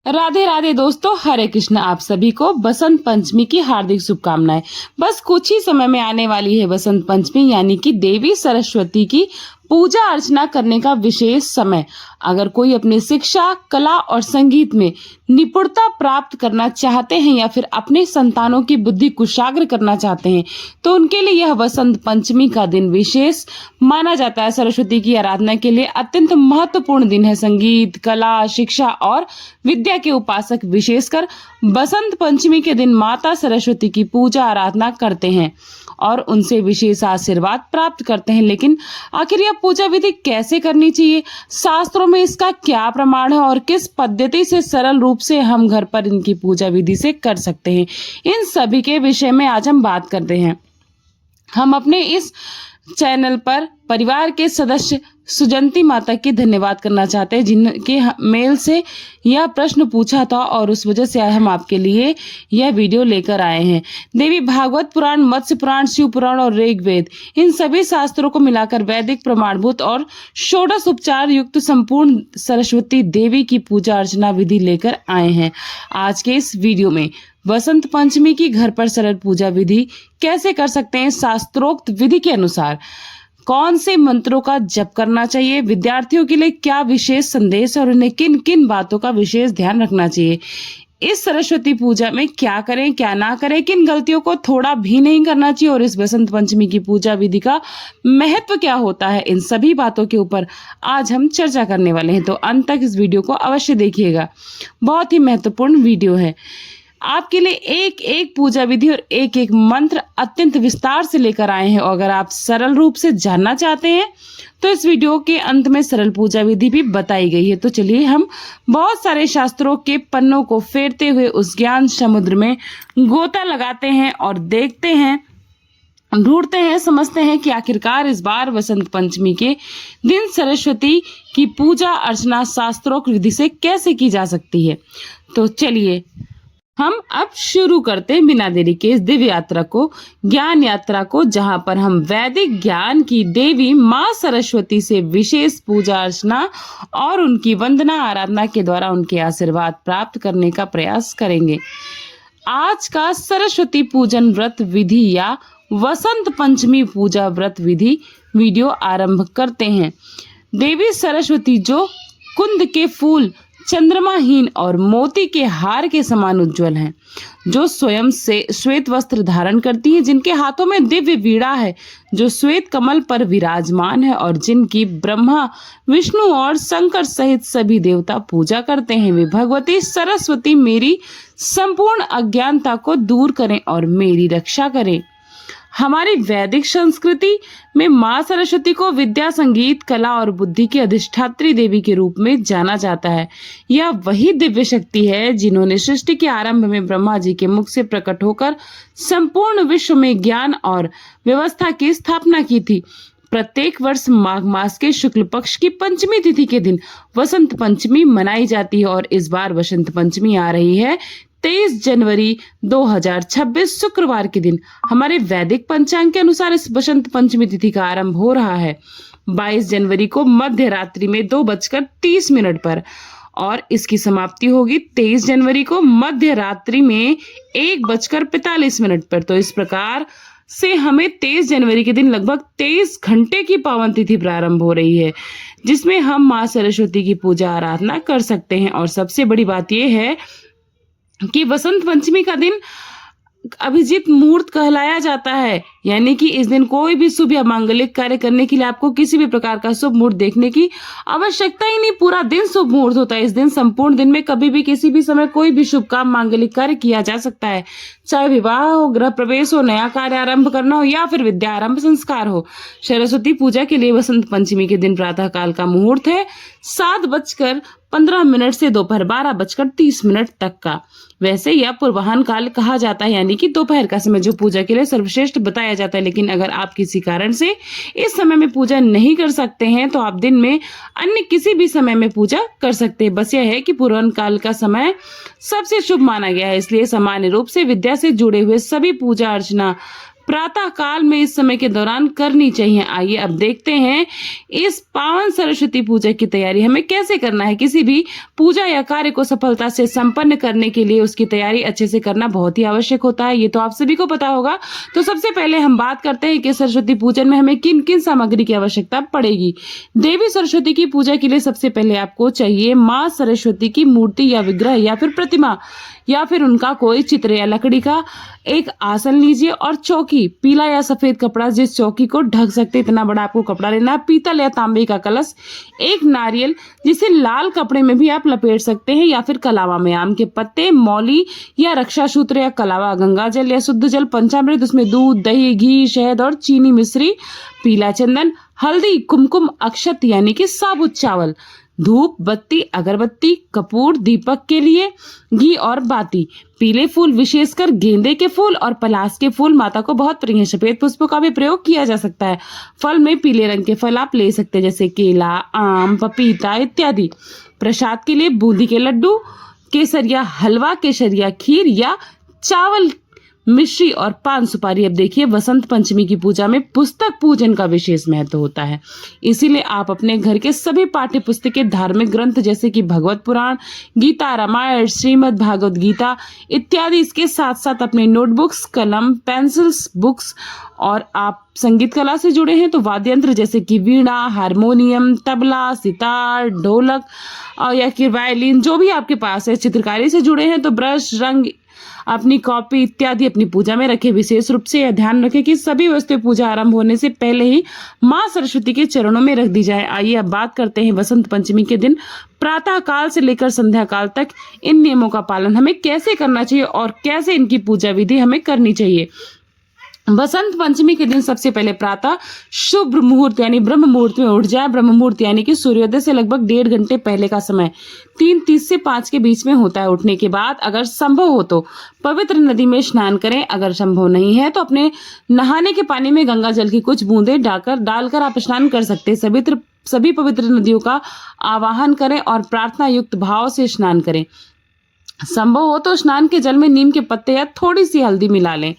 राधे राधे दोस्तों, हरे कृष्ण। आप सभी को बसंत पंचमी की हार्दिक शुभकामनाएं। बस कुछ ही समय में आने वाली है बसंत पंचमी, यानी कि देवी सरस्वती की पूजा अर्चना करने का विशेष समय। अगर कोई अपनी शिक्षा, कला और संगीत में निपुणता प्राप्त करना चाहते हैं या फिर अपने संतानों की बुद्धि कुशाग्र करना चाहते हैं, तो उनके लिए यह बसंत पंचमी का दिन विशेष माना जाता है। सरस्वती की आराधना के लिए अत्यंत महत्वपूर्ण दिन है। संगीत, कला, शिक्षा और विद्या के उपासक विशेषकर बसंत पंचमी के दिन माता सरस्वती की पूजा आराधना करते हैं और उनसे विशेष आशीर्वाद प्राप्त करते हैं। लेकिन आखिर यह पूजा विधि कैसे करनी चाहिए, शास्त्रों में इसका क्या प्रमाण है और किस पद्धति से सरल रूप से हम घर पर इनकी पूजा विधि से कर सकते हैं, इन सभी के विषय में आज हम बात करते हैं। हम अपने इस चैनल पर परिवार के सदस्य सुजंती माता की धन्यवाद करना चाहते हैं, जिनके मेल से यह प्रश्न पूछा था और उस वजह से हम आपके लिए यह वीडियो लेकर आए हैं। देवी भागवत पुराण, मत्स्य पुराण, शिव पुराण और ऋग्वेद, इन सभी शास्त्रों को मिलाकर वैदिक प्रमाणभूत और षोडश उपचार युक्त संपूर्ण सरस्वती देवी की पूजा अर्चना विधि लेकर आए हैं। आज के इस वीडियो में बसंत पंचमी की घर पर सरल पूजा विधि कैसे कर सकते हैं, शास्त्रोक्त विधि के अनुसार कौन से मंत्रों का जप करना चाहिए, विद्यार्थियों के लिए क्या विशेष संदेश और उन्हें किन किन बातों का विशेष ध्यान रखना चाहिए, इस सरस्वती पूजा में क्या करें क्या ना करें, किन गलतियों को थोड़ा भी नहीं करना चाहिए और इस बसंत पंचमी की पूजा विधि का महत्व क्या होता है, इन सभी बातों के ऊपर आज हम चर्चा करने वाले हैं। तो अंत तक इस वीडियो को अवश्य देखिएगा, बहुत ही महत्वपूर्ण वीडियो है। आपके लिए एक एक पूजा विधि और एक एक मंत्र अत्यंत विस्तार से लेकर आए हैं और अगर आप सरल रूप से जानना चाहते हैं तो इस वीडियो के अंत में सरल पूजा विधि भी बताई गई है। तो चलिए हम बहुत सारे शास्त्रों के पन्नों को फेरते हुए उस ज्ञान समुद्र में गोता लगाते हैं और देखते हैं, ढूंढते हैं, समझते हैं कि आखिरकार इस बार बसंत पंचमी के दिन सरस्वती की पूजा अर्चना शास्त्रोक्त विधि से कैसे की जा सकती है। तो चलिए हम अब शुरू करते हैं बिना देरी के इस दिव्य यात्रा को, ज्ञान यात्रा को, जहां पर हम वैदिक ज्ञान की देवी मां सरस्वती से विशेष पूजा अर्चना और उनकी वंदना आराधना के द्वारा उनके आशीर्वाद प्राप्त करने का प्रयास करेंगे। आज का सरस्वती पूजन व्रत विधि या वसंत पंचमी पूजा व्रत विधि वीडियो आरंभ करते हैं। देवी सरस्वती जो कुंद के फूल, चंद्रमाहीन और मोती के हार के समान उज्जवल हैं, जो स्वयं से श्वेत वस्त्र धारण करती हैं, जिनके हाथों में दिव्य वीणा है, जो श्वेत कमल पर विराजमान है और जिनकी ब्रह्मा, विष्णु और शंकर सहित सभी देवता पूजा करते हैं। वे भगवती सरस्वती मेरी संपूर्ण अज्ञानता को दूर करें और मेरी रक्षा करें। हमारी वैदिक संस्कृति में मां सरस्वती को विद्या, संगीत, कला और बुद्धि की अधिष्ठात्री देवी के रूप में जाना जाता है। यह वही दिव्य शक्ति है जिन्होंने सृष्टि के आरंभ में ब्रह्मा जी के मुख से प्रकट होकर संपूर्ण विश्व में ज्ञान और व्यवस्था की स्थापना की थी। प्रत्येक वर्ष माघ मास के शुक्ल पक्ष की पंचमी तिथि के दिन वसंत पंचमी मनाई जाती है और इस बार वसंत पंचमी आ रही है 23 जनवरी 2026 शुक्रवार के दिन। हमारे वैदिक पंचांग के अनुसार इस बसंत पंचमी तिथि का आरंभ हो रहा है 22 जनवरी को मध्य रात्रि में 2:30 पर और इसकी समाप्ति होगी 23 जनवरी को मध्य रात्रि में 1:45 पर। तो इस प्रकार से हमें 23 जनवरी के दिन लगभग 23 घंटे की पावन तिथि प्रारंभ हो रही है, जिसमें हम मां सरस्वती की पूजा आराधना कर सकते हैं। और सबसे बड़ी बात यह है कि बसंत पंचमी का दिन अभिजीत मुहूर्त कहलाया जाता है, यानी कि इस दिन कोई भी शुभ या मांगलिक कार्य करने के लिए आपको किसी भी प्रकार का शुभ मुहूर्त देखने की आवश्यकता ही नहीं। पूरा दिन शुभ मुहूर्त होता है। इस दिन संपूर्ण दिन में कभी भी किसी भी समय कोई भी शुभ काम, मांगलिक कार्य किया जा सकता है, चाहे विवाह हो, गृह प्रवेश हो, नया कार्य आरंभ करना हो या फिर विद्या आरंभ संस्कार हो। सरस्वती पूजा के लिए बसंत पंचमी के दिन प्रातः काल का मुहूर्त है 7:15 से दोपहर 12:30 तक का। वैसे यह पूर्वाह्न काल कहा जाता है, यानी कि दोपहर का समय जो पूजा के लिए सर्वश्रेष्ठ बताया जाता है। लेकिन अगर आप किसी कारण से इस समय में पूजा नहीं कर सकते हैं तो आप दिन में अन्य किसी भी समय में पूजा कर सकते हैं। बस यह है कि पूर्वाह्न काल का समय सबसे शुभ माना गया है, इसलिए सामान्य रूप से विद्या से जुड़े हुए सभी पूजा अर्चना प्रातः काल में इस समय के दौरान करनी चाहिए। आइए अब देखते हैं इस पावन सरस्वती पूजा की तैयारी हमें कैसे करना है। किसी भी पूजा या कार्य को सफलता से संपन्न करने के लिए उसकी तैयारी अच्छे से करना बहुत ही आवश्यक होता है, ये तो आप सभी को पता होगा। तो सबसे पहले हम बात करते हैं कि सरस्वती पूजन में हमें किन किन सामग्री की आवश्यकता पड़ेगी। देवी सरस्वती की पूजा के लिए सबसे पहले आपको चाहिए माँ सरस्वती की मूर्ति या विग्रह या फिर प्रतिमा या फिर उनका कोई चित्र या लकड़ी का एक आसन लीजिए और चौकी, पीला या सफेद कपड़ा जिस चौकी को ढक सकते इतना बड़ा आपको कपड़ा लेना है, पीतल या तांबे का कलश, एक नारियल जिसे लाल कपड़े में भी आप लपेट सकते हैं या फिर कलावा में, आम के पत्ते, मौली या रक्षा सूत्र या कलावा, गंगा जल या शुद्ध जल, पंचामृत उसमें दूध, दही, घी, शहद और चीनी मिश्री, पीला चंदन, हल्दी, कुमकुम, अक्षत यानी कि साबुत चावल, धूप, बत्ती, अगरबत्ती, कपूर, दीपक के लिए घी और बाती, पीले फूल विशेषकर गेंदे के फूल और पलाश के फूल माता को बहुत प्रिय है। सफेद पुष्पों का भी प्रयोग किया जा सकता है। फल में पीले रंग के फल आप ले सकते हैं जैसे केला, आम, पपीता इत्यादि। प्रसाद के लिए बूंदी के लड्डू, केसरिया हलवा, केसरिया खीर या चावल, मिश्री और पान सुपारी। अब देखिए बसंत पंचमी की पूजा में पुस्तक पूजन का विशेष महत्व होता है, इसीलिए आप अपने घर के सभी पाठ्य पुस्तकें, धार्मिक ग्रंथ जैसे कि भगवत पुराण, गीता, रामायण, श्रीमद् भागवत गीता इत्यादि, इसके साथ साथ अपने नोटबुक्स, कलम, पेंसिल्स, बुक्स, और आप संगीत कला से जुड़े हैं तो वाद्य यंत्र जैसे कि वीणा, हारमोनियम, तबला, सितार, ढोलक और या कि वायलिन जो भी आपके पास है, चित्रकारी से जुड़े हैं तो ब्रश, रंग, अपनी कॉपी इत्यादि अपनी पूजा में रखें। विशेष रूप से यह ध्यान रखें कि सभी वस्तुएं पूजा आरंभ होने से पहले ही मां सरस्वती के चरणों में रख दी जाए। आइए अब बात करते हैं बसंत पंचमी के दिन प्रातः काल से लेकर संध्या काल तक इन नियमों का पालन हमें कैसे करना चाहिए और कैसे इनकी पूजा विधि हमें करनी चाहिए। बसंत पंचमी के दिन सबसे पहले प्रातः शुभ मुहूर्त यानी ब्रह्म मुहूर्त में उठ जाए। ब्रह्म मुहूर्त यानी कि सूर्योदय से लगभग 1.5 घंटे पहले का समय 3:30 से 5 के बीच में होता है। उठने के बाद अगर संभव हो तो पवित्र नदी में स्नान करें, अगर संभव नहीं है तो अपने नहाने के पानी में गंगा जल की कुछ बूंदें डालकर आप स्नान कर सकते हैं। सभी पवित्र नदियों का आवाहन करें और प्रार्थना युक्त भाव से स्नान करें। संभव हो तो स्नान के जल में नीम के पत्ते या थोड़ी सी हल्दी मिला लें।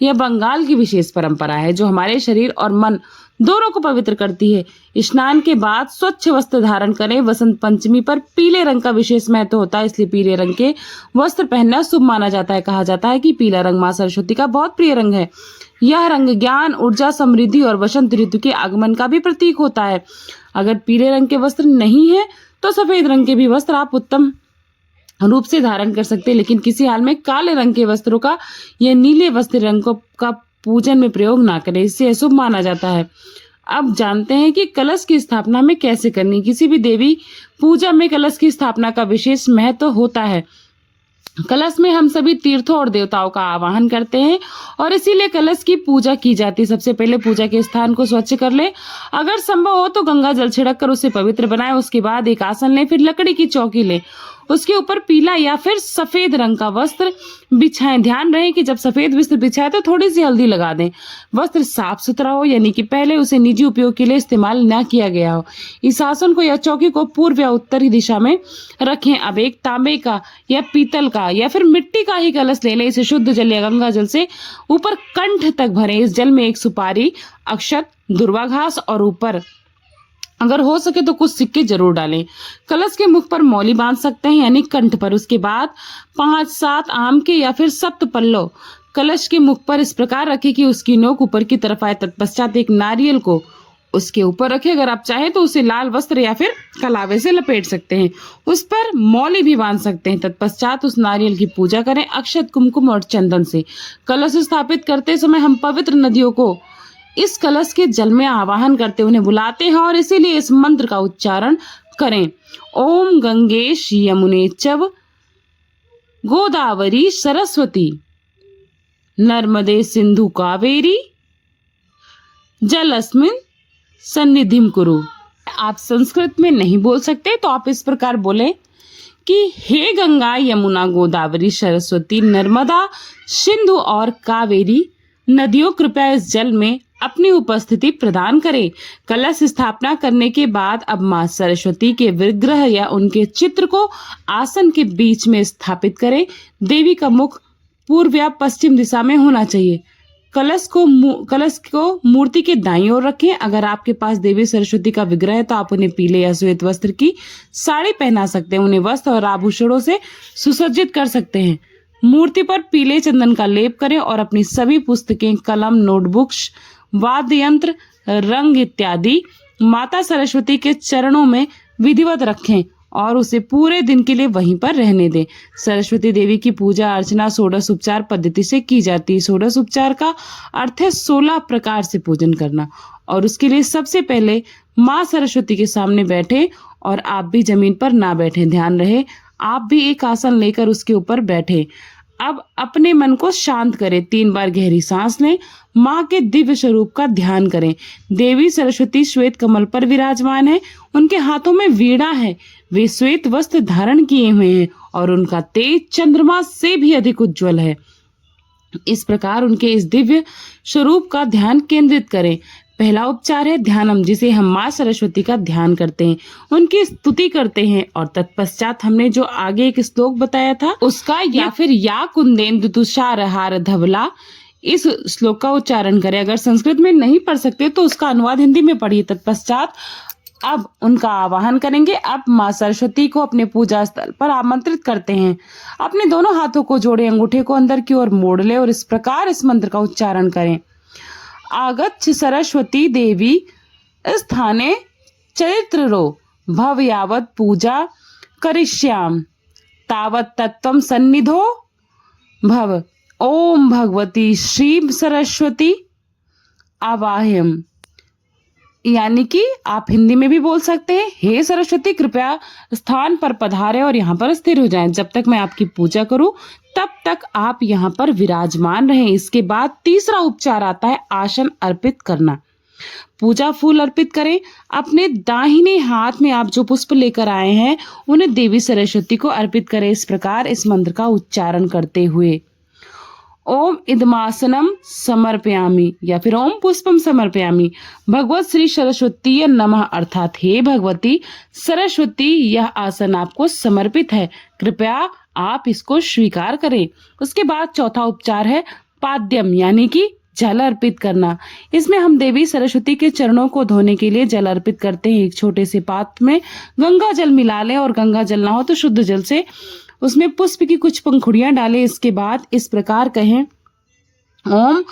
यह बंगाल की विशेष परंपरा है जो हमारे शरीर और मन दोनों को पवित्र करती है। स्नान के बाद स्वच्छ वस्त्र धारण करें। बसंत पंचमी पर पीले रंग का विशेष महत्व होता है, इसलिए पीले रंग के वस्त्र पहनना शुभ माना जाता है। कहा जाता है कि पीला रंग मां सरस्वती का बहुत प्रिय रंग है। यह रंग ज्ञान, ऊर्जा, समृद्धि और वसंत ऋतु के आगमन का भी प्रतीक होता है। अगर पीले रंग के वस्त्र नहीं है तो सफेद रंग के भी वस्त्र आप उत्तम रूप से धारण कर सकते हैं, लेकिन किसी हाल में काले रंग के वस्त्रों का या नीले वस्त्र रंग का पूजन में प्रयोग ना करें, इससे अशुभ माना जाता है। अब जानते हैं कि कलश की स्थापना में कैसे करनी। किसी भी देवी पूजा में कलश की स्थापना का विशेष महत्व होता है। कलश में हम सभी तीर्थों और देवताओं का आवाहन करते हैं और इसीलिए कलश की पूजा की जाती है। सबसे पहले पूजा के स्थान को स्वच्छ कर लें, अगर संभव हो तो गंगा जल छिड़क कर उसे पवित्र बनाएं। उसके बाद एक आसन लें, फिर लकड़ी की चौकी लें, उसके ऊपर पीला या फिर सफेद रंग का वस्त्र बिछाएं। ध्यान रहे कि जब सफेद वस्त्र बिछाएं तो थोड़ी सी हल्दी लगा दें। वस्त्र साफ सुथरा हो, यानी कि पहले उसे निजी उपयोग के लिए इस्तेमाल न किया गया हो। इस आसन को या चौकी को पूर्व या उत्तरी दिशा में रखें। अब एक तांबे का या पीतल का या फिर मिट्टी का ही कलश ले लें। इसे शुद्ध जल या गंगा जल से ऊपर कंठ तक भरें। इस जल में एक सुपारी, अक्षत, दुर्वा घास और ऊपर अगर हो सके तो कुछ सिक्के जरूर डालें। कलश के मुख पर मौली बांध सकते हैं यानी कंठ पर। उसके बाद 5-7 आम के या फिर सप्त पल्लव कलश के मुख पर इस प्रकार रखें कि उसकी नोक ऊपर की तरफ आए। तत्पश्चात एक नारियल को उसके ऊपर रखें। अगर आप चाहें तो उसे लाल वस्त्र या फिर कलावे से लपेट सकते हैं। उस पर मौली भी बांध सकते हैं। तत्पश्चात उस नारियल की पूजा करें अक्षत, कुमकुम और चंदन से। कलश स्थापित करते समय हम पवित्र नदियों को इस कलश के जल में आवाहन करते उन्हें बुलाते हैं और इसीलिए इस मंत्र का उच्चारण करें। ओम गंगेश यमुने चव गोदावरी सरस्वती नर्मदे सिंधु कावेरी जलस्मिन सन्निधिम कुरु। आप संस्कृत में नहीं बोल सकते तो आप इस प्रकार बोले कि हे गंगा, यमुना, गोदावरी, सरस्वती, नर्मदा, सिंधु और कावेरी नदियों, कृपया इस जल में अपनी उपस्थिति प्रदान करें। कलश स्थापना करने के बाद अब मां सरस्वती के विग्रह या उनके चित्र को आसन के बीच में स्थापित करें। देवी का मुख पूर्व या पश्चिम दिशा में होना चाहिए। कलश को मूर्ति के दाईं ओर रखें। अगर आपके पास देवी सरस्वती का विग्रह है तो आप उन्हें पीले या श्वेत वस्त्र की साड़ी पहना सकते हैं। उन्हें वस्त्र और आभूषणों से सुसज्जित कर सकते हैं। मूर्ति पर पीले चंदन का लेप करें और अपनी सभी पुस्तकें, कलम, नोटबुक्स, वाद्य यंत्र, रंग इत्यादि माता सरस्वती के चरणों में विधिवत रखें और उसे पूरे दिन के लिए वहीं पर रहने दें। सरस्वती देवी की पूजा अर्चना षोडश उपचार पद्धति से की जाती है। षोडश उपचार का अर्थ है 16 प्रकार से पूजन करना, और उसके लिए सबसे पहले माँ सरस्वती के सामने बैठे और आप भी जमीन पर ना बैठे। ध्यान रहे आप भी एक आसन लेकर उसके ऊपर बैठे। अब अपने मन को शांत करें। 3 बार गहरी सांस लें। माँ के दिव्य स्वरूप का ध्यान करें। देवी सरस्वती श्वेत कमल पर विराजमान है। उनके हाथों में वीणा है। वे श्वेत वस्त्र धारण किए हुए हैं और उनका तेज चंद्रमा से भी अधिक उज्जवल है। इस प्रकार उनके इस दिव्य स्वरूप का ध्यान केंद्रित करें। पहला उपचार है ध्यानम, जिसे हम माँ सरस्वती का ध्यान करते हैं, उनकी स्तुति करते हैं और तत्पश्चात हमने जो आगे एक श्लोक बताया था उसका या फिर या कुंदेन्दु तुषार हार धवला, इस श्लोक का उच्चारण करें। अगर संस्कृत में नहीं पढ़ सकते तो उसका अनुवाद हिंदी में पढ़िए। तत्पश्चात अब उनका आवाहन करेंगे। अब माँ सरस्वती को अपने पूजा स्थल पर आमंत्रित करते हैं। अपने दोनों हाथों को जोड़े, अंगूठे को अंदर की ओर मोड़ ले और इस प्रकार इस मंत्र का उच्चारण करें। आगच्छ सरस्वती देवी स्थाने चरित्रो भव यावत् पूजा करिष्याम तावत् तत्त्वं सन्निधो भव। ओम भगवती श्री सरस्वती आवाह्यम, यानी कि आप हिंदी में भी बोल सकते हैं, हे सरस्वती कृपया स्थान पर पधारे और यहाँ पर स्थिर हो जाएं। जब तक मैं आपकी पूजा करूं तब तक आप यहाँ पर विराजमान रहें। इसके बाद तीसरा उपचार आता है आसन अर्पित करना। पूजा फूल अर्पित करें। अपने दाहिने हाथ में आप जो पुष्प लेकर आए हैं उन्हें देवी सरस्वती को अर्पित करें। इस प्रकार इस मंत्र का उच्चारण करते हुए ओम इदमासनम समर्पयामि या फिर ओम पुष्पम समर्पयामि भगवत श्री सरस्वती नमः, अर्थात हे भगवती सरस्वती यह आसन आपको समर्पित है, कृपया आप इसको स्वीकार करें। उसके बाद चौथा उपचार है पाद्यम, यानी कि जल अर्पित करना। इसमें हम देवी सरस्वती के चरणों को धोने के लिए जल अर्पित करते हैं। एक छोटे से पात्र में गंगा जल मिला लें और गंगा जल ना हो तो शुद्ध जल से उसमें पुष्प की कुछ पंखुड़ियां डालें। इसके बाद इस प्रकार कहें ओम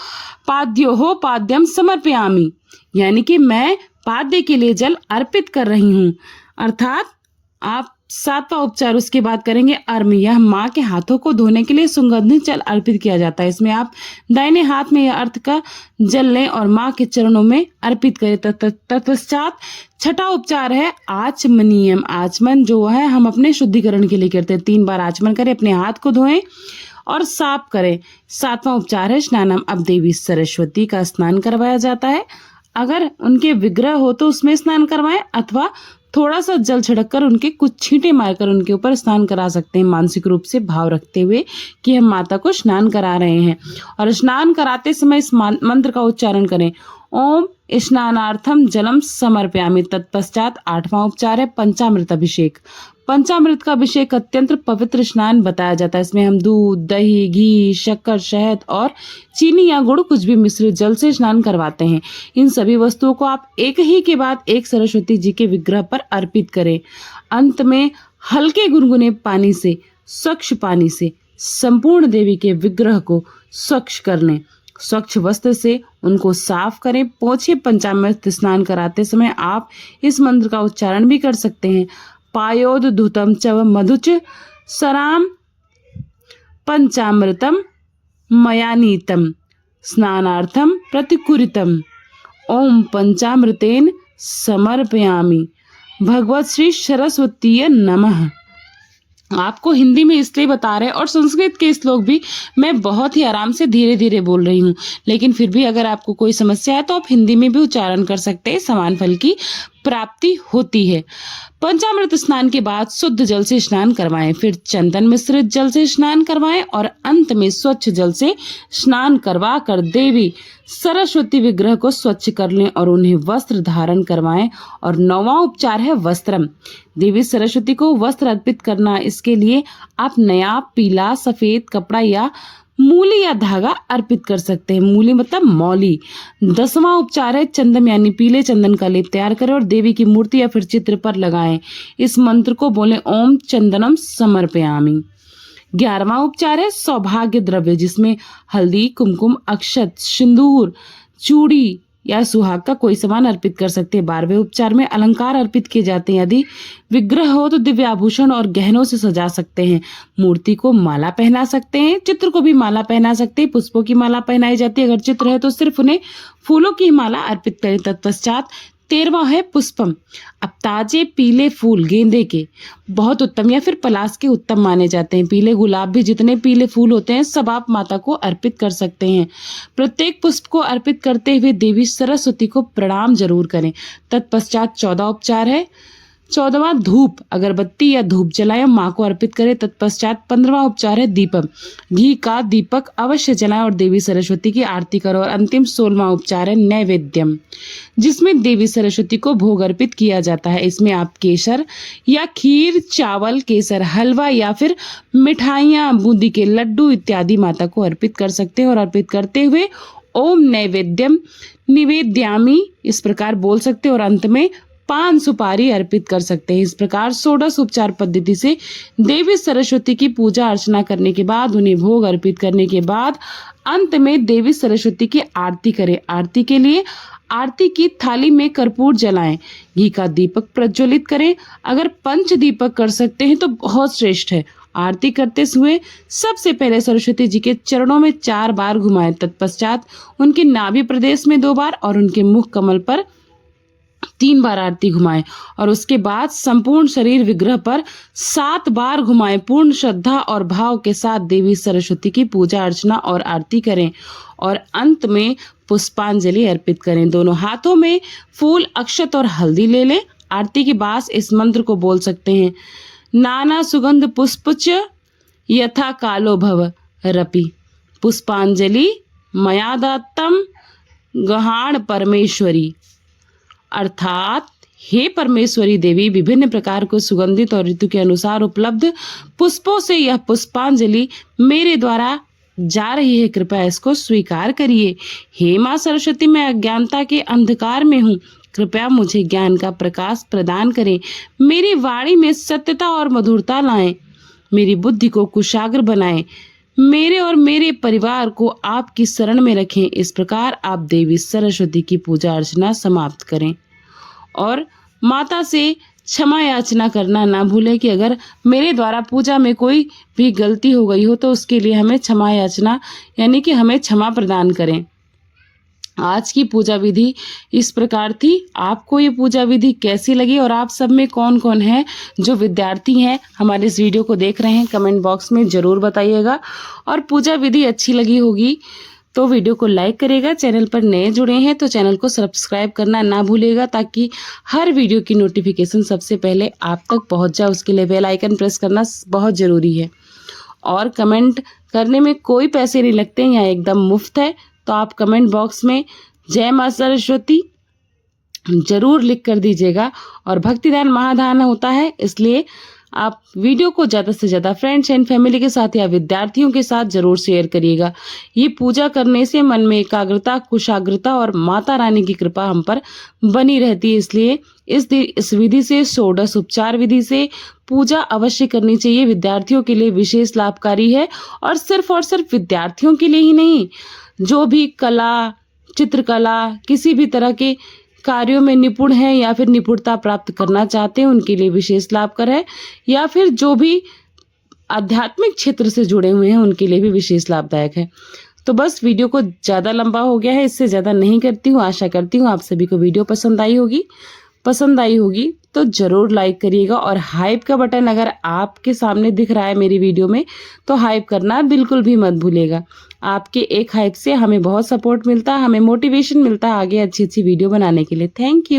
पाद्योहो पाद्यम समर्पयामि, यानी कि मैं पाद्य के लिए जल अर्पित कर रही हूँ। अर्थात आप 7वां उपचार उसके बाद करेंगे अर्म, यह माँ के हाथों को धोने के लिए सुगंधित जल अर्पित किया जाता है। इसमें आप दाहिने हाथ में यह अर्थ का जल लें और माँ के चरणों में अर्पित करें। तत्पश्चात छठा उपचार है आचमनीयम। आचमन जो है हम अपने शुद्धिकरण के लिए करते हैं। 3 बार आचमन करें, अपने हाथ को धोएं और साफ करें। 7वां उपचार है स्नानम। अब देवी सरस्वती का स्नान करवाया जाता है। अगर उनके विग्रह हो तो उसमें स्नान करवाएं अथवा थोड़ा सा जल छिड़क कर उनके कुछ छींटे मारकर उनके ऊपर स्नान करा सकते हैं, मानसिक रूप से भाव रखते हुए कि हम माता को स्नान करा रहे हैं। और स्नान कराते समय इस मंत्र का उच्चारण करें ओम स्नानार्थम जलम समर्पयामि। तत्पश्चात 8वां उपचार है पंचामृत अभिषेक। पंचामृत का अभिषेक अत्यंत पवित्र स्नान बताया जाता है। इसमें हम दूध, दही, घी, शक्कर, शहद और चीनी या गुड़ कुछ भी मिश्रित जल से स्नान करवाते हैं। इन सभी वस्तुओं को आप एक ही के बाद एक सरस्वती जी के विग्रह पर अर्पित करें। अंत में हल्के गुनगुने पानी से, स्वच्छ पानी से संपूर्ण देवी के विग्रह को स्वच्छ कर लें। स्वच्छ वस्त्र से उनको साफ करें। पोछे पंचामृत स्नान कराते समय आप इस मंत्र का उच्चारण भी कर सकते हैं। पायोद धुतम च मधुच सराम पंचामृतम मयानीतम स्नानार्थम प्रतिकुरितम ओम पंचामृतेन समर्पयामि भगवत श्री सरस्वती नमः। आपको हिंदी में इसलिए बता रहे हैं और संस्कृत के श्लोक भी मैं बहुत ही आराम से धीरे धीरे बोल रही हूँ, लेकिन फिर भी अगर आपको कोई समस्या है तो आप हिंदी में भी उच्चारण कर सकते हैं। समान फल की प्राप्ति होती है। पंचामृत स्नान के बाद शुद्ध जल से स्नान करवाएं, फिर चंदन मिश्रित जल से स्नान करवाएं और अंत में स्वच्छ जल से स्नान करवा कर देवी सरस्वती विग्रह को स्वच्छ कर लें और उन्हें वस्त्र धारण करवाएं। और 9वां उपचार है वस्त्रम। देवी सरस्वती को वस्त्र अर्पित करना। इसके लिए आप नया पीला सफेद कपड़ा या मूली या धागा अर्पित कर सकते हैं। मूली मतलब मौली। 10वां उपचार है चंदन यानी पीले चंदन का लेप तैयार करें और देवी की मूर्ति या फिर चित्र पर लगाएं। इस मंत्र को बोलें ओम चंदनम समर्पयामि। 11वां उपचार है सौभाग्य द्रव्य, जिसमें हल्दी, कुमकुम, अक्षत, सिंदूर, चूड़ी या सुहाग का कोई सामान अर्पित कर सकते हैं। 12वें उपचार में अलंकार अर्पित किए जाते हैं। यदि विग्रह हो तो दिव्य आभूषण और गहनों से सजा सकते हैं। मूर्ति को माला पहना सकते हैं, चित्र को भी माला पहना सकते हैं। पुष्पों की माला पहनाई जाती है। अगर चित्र है तो सिर्फ उन्हें फूलों की माला अर्पित करें। तत्पश्चात 13वां है पुष्पम। अब ताजे पीले फूल गेंदे के बहुत उत्तम या फिर पलाश के उत्तम माने जाते हैं। पीले गुलाब भी जितने पीले फूल होते हैं सब आप माता को अर्पित कर सकते हैं। प्रत्येक पुष्प को अर्पित करते हुए देवी सरस्वती को प्रणाम जरूर करें। तत्पश्चात 14 उपचार है 14वां धूप, अगरबत्ती या धूप जलाएं, माँ को अर्पित करें। तत्पश्चात 15वां उपचार है दीपक। घी का दीपक अवश्य जलाएं और देवी सरस्वती की आरती करो। और अंतिम 16वां उपचार है नैवेद्यम, जिसमें देवी सरस्वती को भोग अर्पित किया जाता है। इसमें आप केसर या खीर, चावल, केसर हलवा या फिर मिठाइयाँ, बूंदी के लड्डू इत्यादि माता को अर्पित कर सकते हैं। और अर्पित करते हुए ओम नैवेद्यम निवेद्यामि इस प्रकार बोल सकते हैं और अंत में पान सुपारी अर्पित कर सकते हैं। इस प्रकार 16 उपचार पद्धति से देवी सरस्वती की पूजा अर्चना करने के बाद, उन्हें भोग अर्पित करने के बाद अंत में देवी सरस्वती की आरती करें। आरती के लिए आरती की थाली में कर्पूर जलाएं, घी का दीपक प्रज्वलित करें। अगर पंच दीपक कर सकते हैं तो बहुत श्रेष्ठ है। आरती करते हुए सबसे पहले सरस्वती जी के चरणों में 4 बार घुमाएं। तत्पश्चात उनके नाभि प्रदेश में 2 बार और उनके मुख कमल पर 3 बार आरती घुमाएं। और उसके बाद संपूर्ण शरीर विग्रह पर 7 बार घुमाएं। पूर्ण श्रद्धा और भाव के साथ देवी सरस्वती की पूजा अर्चना और आरती करें और अंत में पुष्पांजलि अर्पित करें। दोनों हाथों में फूल, अक्षत और हल्दी ले लें। आरती के बाद इस मंत्र को बोल सकते हैं, नाना सुगंध पुष्पच यथा कालो भव रपि पुष्पांजलि मया दत्तम गहाण परमेश्वरी। अर्थात हे परमेश्वरी देवी, विभिन्न प्रकार को सुगंधित और ऋतु के अनुसार उपलब्ध पुष्पों से यह पुष्पांजलि मेरे द्वारा जा रही है, कृपया इसको स्वीकार करिए। हे माँ सरस्वती, मैं अज्ञानता के अंधकार में हूँ, कृपया मुझे ज्ञान का प्रकाश प्रदान करें। मेरी वाणी में सत्यता और मधुरता लाएं, मेरी बुद्धि को कुशाग्र बनाएं, मेरे और मेरे परिवार को आपकी शरण में रखें। इस प्रकार आप देवी सरस्वती की पूजा अर्चना समाप्त करें और माता से क्षमा याचना करना ना भूलें कि अगर मेरे द्वारा पूजा में कोई भी गलती हो गई हो तो उसके लिए हमें क्षमा याचना यानी कि हमें क्षमा प्रदान करें। आज की पूजा विधि इस प्रकार थी। आपको ये पूजा विधि कैसी लगी और आप सब में कौन कौन है जो विद्यार्थी हैं हमारे इस वीडियो को देख रहे हैं, कमेंट बॉक्स में ज़रूर बताइएगा। और पूजा विधि अच्छी लगी होगी तो वीडियो को लाइक करेगा। चैनल पर नए जुड़े हैं तो चैनल को सब्सक्राइब करना ना भूलेगा ताकि हर वीडियो की नोटिफिकेशन सबसे पहले आप तक पहुंच जाए। उसके लिए बेल आइकन प्रेस करना बहुत ज़रूरी है। और कमेंट करने में कोई पैसे नहीं लगते हैं, यहाँ एकदम मुफ्त है। तो आप कमेंट बॉक्स में जय माँ सरस्वती जरूर लिख कर दीजिएगा। और भक्तिदान महादान होता है, इसलिए आप वीडियो को ज़्यादा से ज़्यादा फ्रेंड्स एंड फैमिली के साथ या विद्यार्थियों के साथ जरूर शेयर करिएगा। ये पूजा करने से मन में एकाग्रता, कुशाग्रता और माता रानी की कृपा हम पर बनी रहती है। इसलिए इस विधि से, षोडश उपचार विधि से पूजा अवश्य करनी चाहिए। विद्यार्थियों के लिए विशेष लाभकारी है और सिर्फ विद्यार्थियों के लिए ही नहीं, जो भी कला, चित्रकला, किसी भी तरह के कार्यों में निपुण है या फिर निपुणता प्राप्त करना चाहते हैं उनके लिए विशेष लाभकर है, या फिर जो भी आध्यात्मिक क्षेत्र से जुड़े हुए हैं उनके लिए भी विशेष लाभदायक है। तो बस वीडियो को ज़्यादा लंबा हो गया है, इससे ज़्यादा नहीं करती हूँ। आशा करती हूँ आप सभी को वीडियो पसंद आई होगी तो ज़रूर लाइक करिएगा। और हाइप का बटन अगर आपके सामने दिख रहा है मेरी वीडियो में तो हाइप करना बिल्कुल भी मत भूलिएगा। आपके एक हाइप से हमें बहुत सपोर्ट मिलता है, हमें मोटिवेशन मिलता है आगे अच्छी वीडियो बनाने के लिए। Thank you.